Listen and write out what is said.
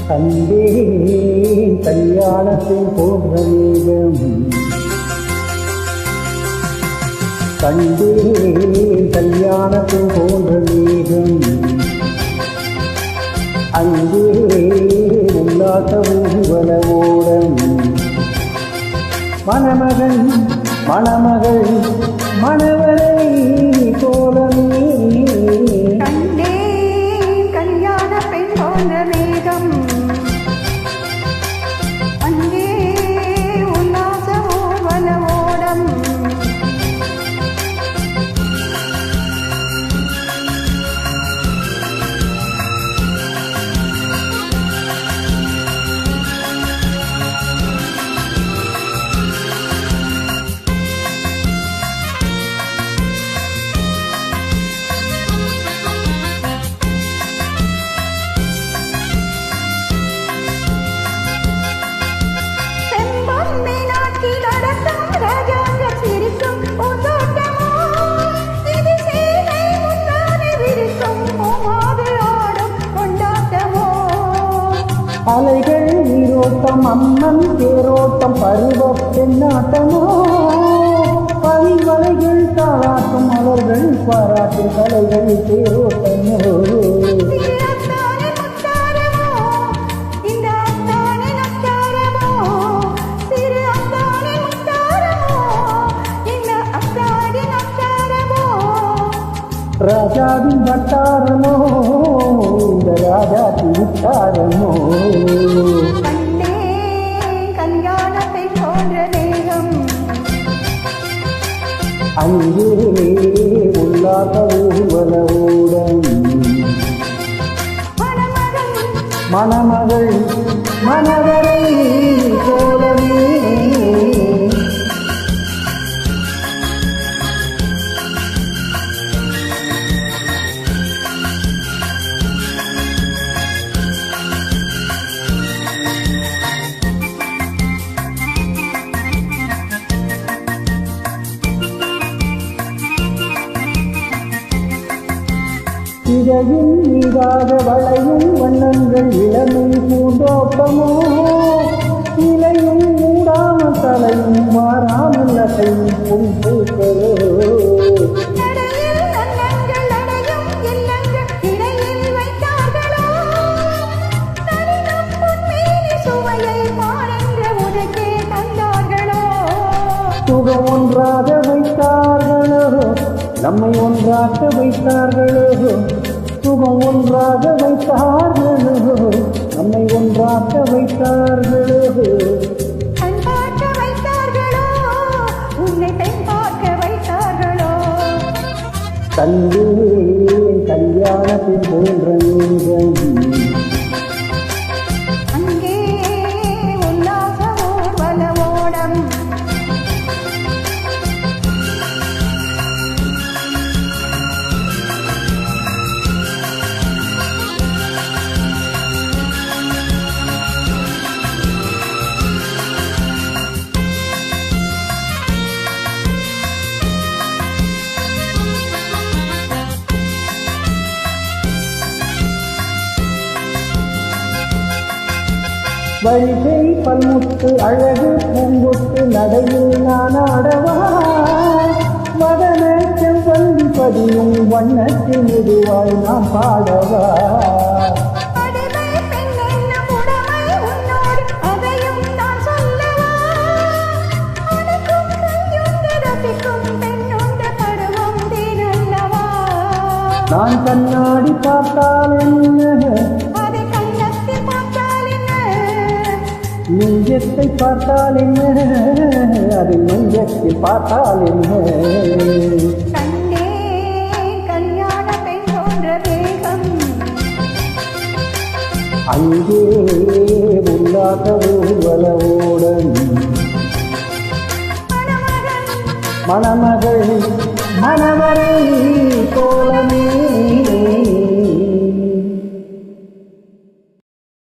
கண்டேன் கல்யாணத்தை போன்ற மேகம் கண்டேன் கல்யாணத்தை போன்ற மேகம் அங்கே உல்லாச ஊர்வல ஓடம் மணமகன் மணமகள் மணவரை கோலமே கண்டேன் கல்யாண பெண் போன்ற மேகம் அங்கே உல்லாச ஊர்வல ஓடம் அலைகள் நீரோட்டம் அம்மன் தேரோட்டம் பருவ பெண்ணாட்டமோ பனிமலைகள் தாளாட்டும் மலர்கள் பாராட்டும் கலைகள் தேரோட்டமோ ராஜாவின் வட்டாரமோ இந்த ராஜாத்தி விட்டாரமோ கல்யாணத்தை போன்ற தேகம் அங்கே உல்லாச ஊர்வல ஓடம் மணமகள் மணவரை கோலமே இதையும் நீராக வளையும் வண்ணங்கள் இளமை பூந்தோட்டமோ இலையும் மூடாமல் தலையும் மாறாமல் அசையும் பூந்தோட்டமோ சுகம் ஒன்றாக வைத்தார்களோ நம்மை ஒன்றாக வைத்தார்களோ சுகம் ஒன்றாக வைத்தார்களோ நம்மை ஒன்றாக வைத்தார்களோ கண்டேன் கல்யாணத்தின் போன்ற மேகம் அங்கே உல்லாச ஊர்வல ஓடம் வழிகை பல்முத்து அழகு பூங்குத்து நடையில் நான் ஆடவா வதன செவ்வந்தி பதியும் வண்ணத்தில் மெதுவாய் நாம் பாடவா நான் கண்ணாடி பார்த்தால் என்ன நெஞ்சத்தை பார்த்தால் என்ன அதை நெஞ்சத்தில் பார்த்தால் என்ன கல்யாண பெண் போன்ற வேகம் அங்கே உல்லாச ஊர்வல ஓடம் மணமகள் மணவரை கோலமே